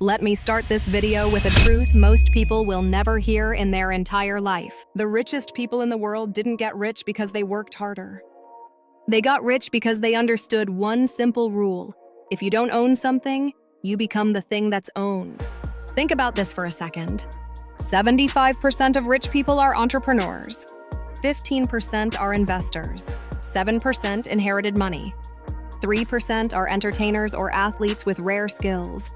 Let me start this video with a truth most people will never hear in their entire life. The richest people in the world didn't get rich because they worked harder. They got rich because they understood one simple rule. If you don't own something, you become the thing that's owned. Think about this for a second. 75% of rich people are entrepreneurs. 15% are investors. 7% inherited money. 3% are entertainers or athletes with rare skills.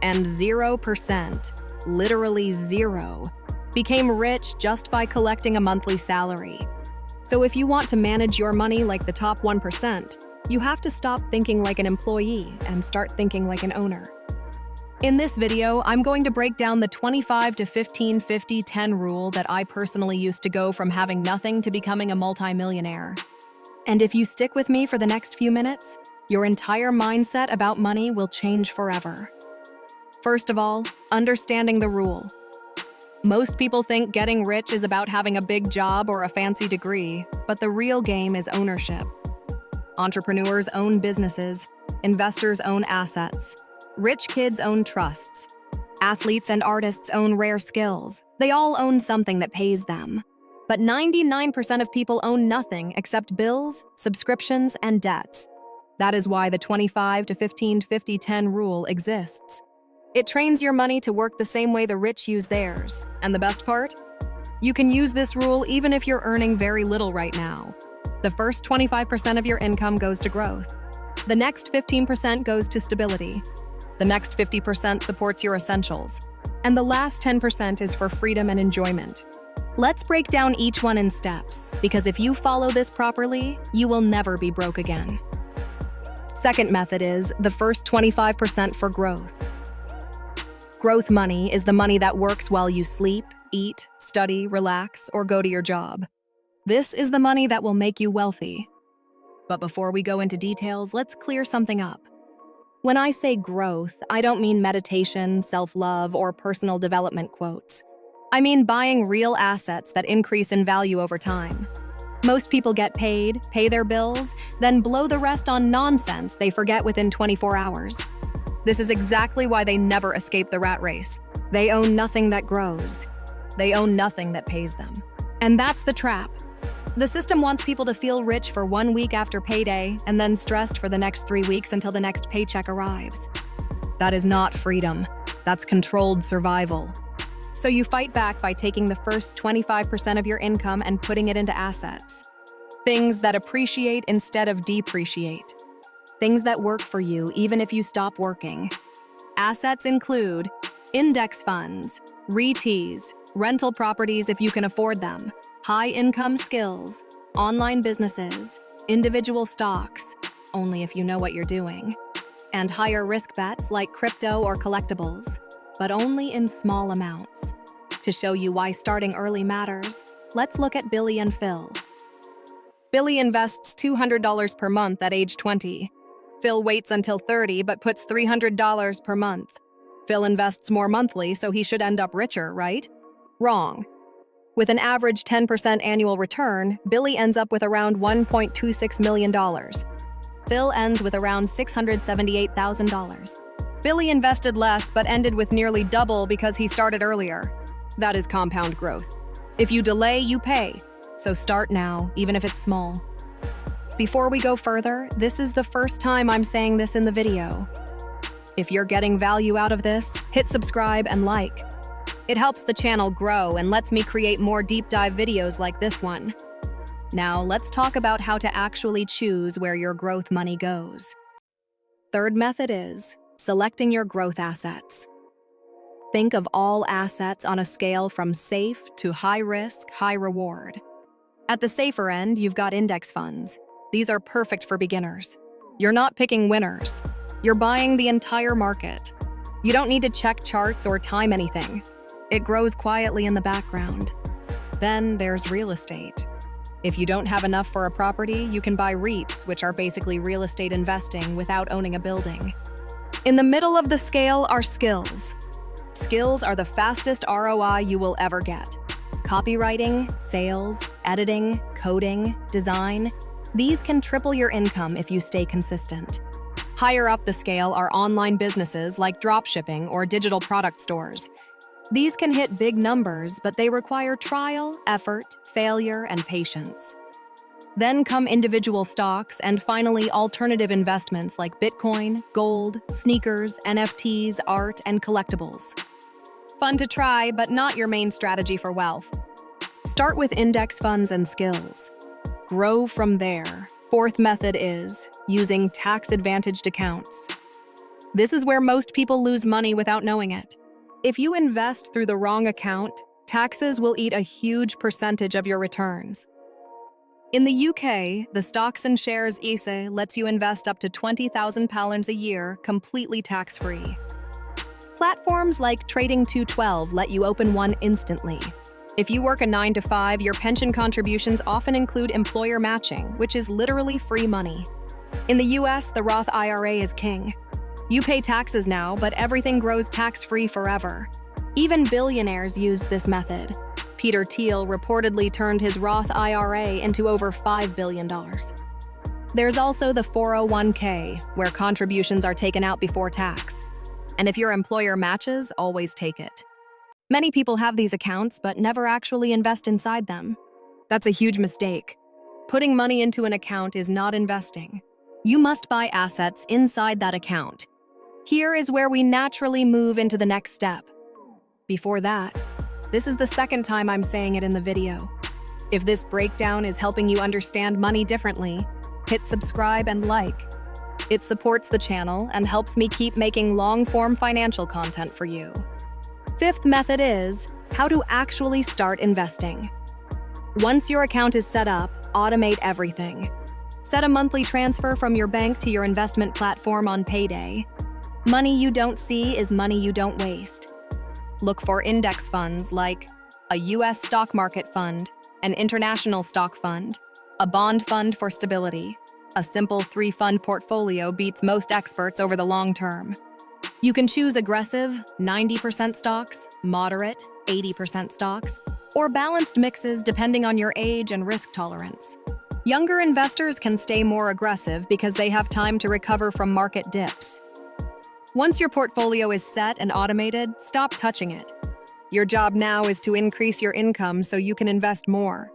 And 0%, literally zero, became rich just by collecting a monthly salary. So if you want to manage your money like the top 1%, you have to stop thinking like an employee and start thinking like an owner. In this video, I'm going to break down the 25 to 15 50 10 rule that I personally used to go from having nothing to becoming a multimillionaire. And if you stick with me for the next few minutes, your entire mindset about money will change forever. First of all, understanding the rule. Most people think getting rich is about having a big job or a fancy degree, but the real game is ownership. Entrepreneurs own businesses, investors own assets, rich kids own trusts, athletes and artists own rare skills. They all own something that pays them. But 99% of people own nothing except bills, subscriptions, and debts. That is why the 25 to 15 50 10 rule exists. It trains your money to work the same way the rich use theirs. And the best part? You can use this rule even if you're earning very little right now. The first 25% of your income goes to growth. The next 15% goes to stability. The next 50% supports your essentials. And the last 10% is for freedom and enjoyment. Let's break down each one in steps, because if you follow this properly, you will never be broke again. Second method is the first 25% for growth. Growth money is the money that works while you sleep, eat, study, relax, or go to your job. This is the money that will make you wealthy. But before we go into details, let's clear something up. When I say growth, I don't mean meditation, self-love, or personal development quotes. I mean buying real assets that increase in value over time. Most people get paid, pay their bills, then blow the rest on nonsense they forget within 24 hours. This is exactly why they never escape the rat race. They own nothing that grows. They own nothing that pays them. And that's the trap. The system wants people to feel rich for 1 week after payday and then stressed for the next 3 weeks until the next paycheck arrives. That is not freedom. That's controlled survival. So you fight back by taking the first 25% of your income and putting it into assets. Things that appreciate instead of depreciate. Things that work for you even if you stop working. Assets include index funds, REITs, rental properties if you can afford them, high-income skills, online businesses, individual stocks, only if you know what you're doing, and higher risk bets like crypto or collectibles, but only in small amounts. To show you why starting early matters, let's look at Billy and Phil. Billy invests $200 per month at age 20. Phil waits until 30 but puts $300 per month. Phil invests more monthly, so he should end up richer, right? Wrong. With an average 10% annual return, Billy ends up with around $1.26 million. Phil ends with around $678,000. Billy invested less but ended with nearly double because he started earlier. That is compound growth. If you delay, you pay. So start now, even if it's small. Before we go further, this is the first time I'm saying this in the video. If you're getting value out of this, hit subscribe and like. It helps the channel grow and lets me create more deep dive videos like this one. Now let's talk about how to actually choose where your growth money goes. Third method is selecting your growth assets. Think of all assets on a scale from safe to high risk, high reward. At the safer end, you've got index funds. These are perfect for beginners. You're not picking winners. You're buying the entire market. You don't need to check charts or time anything. It grows quietly in the background. Then there's real estate. If you don't have enough for a property, you can buy REITs, which are basically real estate investing without owning a building. In the middle of the scale are skills. Skills are the fastest ROI you will ever get. Copywriting, sales, editing, coding, design. These can triple your income if you stay consistent. Higher up the scale are online businesses like dropshipping or digital product stores. These can hit big numbers, but they require trial, effort, failure, and patience. Then come individual stocks, and finally alternative investments like Bitcoin, gold, sneakers, NFTs, art, and collectibles. Fun to try, but not your main strategy for wealth. Start with index funds and skills. Grow from there. Fourth method is using tax-advantaged accounts. This is where most people lose money without knowing it. If you invest through the wrong account, taxes will eat a huge percentage of your returns. In the UK, the Stocks and Shares ISA lets you invest up to £20,000 a year completely tax-free. Platforms like Trading 212 let you open one instantly. If you work a 9 to 5, your pension contributions often include employer matching, which is literally free money. In the US, the Roth IRA is king. You pay taxes now, but everything grows tax-free forever. Even billionaires used this method. Peter Thiel reportedly turned his Roth IRA into over $5 billion. There's also the 401k, where contributions are taken out before tax. And if your employer matches, always take it. Many people have these accounts but never actually invest inside them. That's a huge mistake. Putting money into an account is not investing. You must buy assets inside that account. Here is where we naturally move into the next step. Before that, this is the second time I'm saying it in the video. If this breakdown is helping you understand money differently, hit subscribe and like. It supports the channel and helps me keep making long-form financial content for you. Fifth method is how to actually start investing. Once your account is set up, automate everything. Set a monthly transfer from your bank to your investment platform on payday. Money you don't see is money you don't waste. Look for index funds like a US stock market fund, an international stock fund, a bond fund for stability. A simple 3-fund portfolio beats most experts over the long term. You can choose aggressive, 90% stocks, moderate, 80% stocks, or balanced mixes depending on your age and risk tolerance. Younger investors can stay more aggressive because they have time to recover from market dips. Once your portfolio is set and automated, stop touching it. Your job now is to increase your income so you can invest more.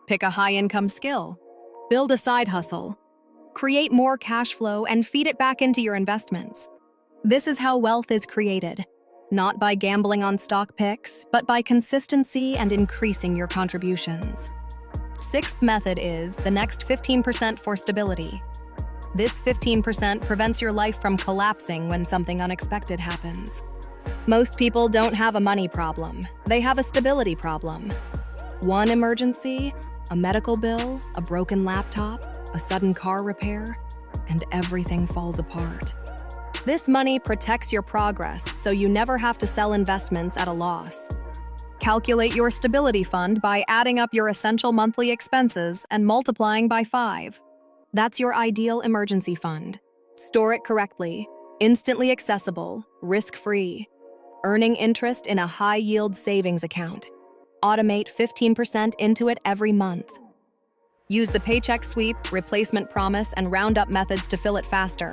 Pick a high-income skill. Build a side hustle. Create more cash flow and feed it back into your investments. This is how wealth is created, not by gambling on stock picks, but by consistency and increasing your contributions. Sixth method is the next 15% for stability. This 15% prevents your life from collapsing when something unexpected happens. Most people don't have a money problem. They have a stability problem. One emergency, a medical bill, a broken laptop, a sudden car repair, and everything falls apart. This money protects your progress so you never have to sell investments at a loss. Calculate your stability fund by adding up your essential monthly expenses and multiplying by 5. That's your ideal emergency fund. Store it correctly, instantly accessible, risk-free. Earning interest in a high-yield savings account. Automate 15% into it every month. Use the paycheck sweep, replacement promise, and roundup methods to fill it faster.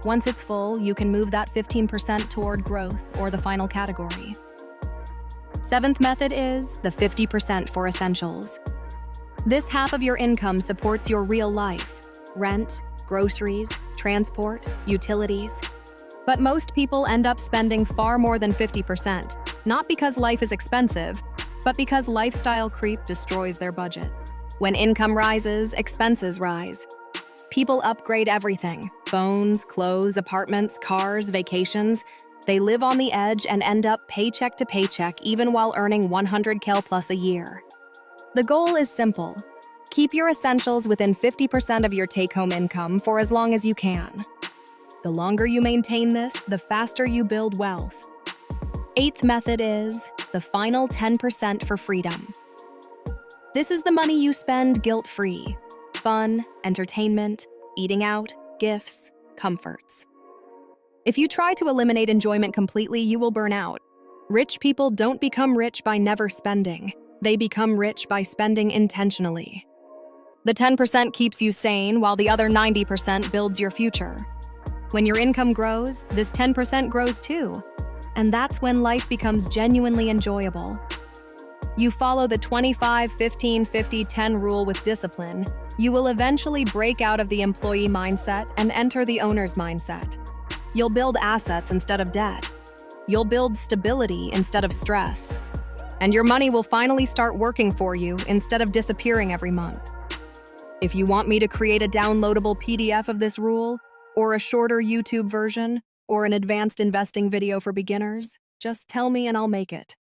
Once it's full, you can move that 15% toward growth or the final category. Seventh method is the 50% for essentials. This half of your income supports your real life: rent, groceries, transport, utilities. But most people end up spending far more than 50%, not because life is expensive, but because lifestyle creep destroys their budget. When income rises, expenses rise. People upgrade everything: phones, clothes, apartments, cars, vacations. They live on the edge and end up paycheck to paycheck even while earning 100K plus a year. The goal is simple. Keep your essentials within 50% of your take-home income for as long as you can. The longer you maintain this, the faster you build wealth. Eighth method is the final 10% for freedom. This is the money you spend guilt-free. Fun, entertainment, eating out, gifts, comforts. If you try to eliminate enjoyment completely, you will burn out. Rich people don't become rich by never spending. They become rich by spending intentionally. The 10% keeps you sane, while the other 90% builds your future. When your income grows, this 10% grows too. And that's when life becomes genuinely enjoyable. You follow the 25-15-50-10 rule with discipline, you will eventually break out of the employee mindset and enter the owner's mindset. You'll build assets instead of debt. You'll build stability instead of stress. And your money will finally start working for you instead of disappearing every month. If you want me to create a downloadable PDF of this rule, or a shorter YouTube version, or an advanced investing video for beginners, just tell me and I'll make it.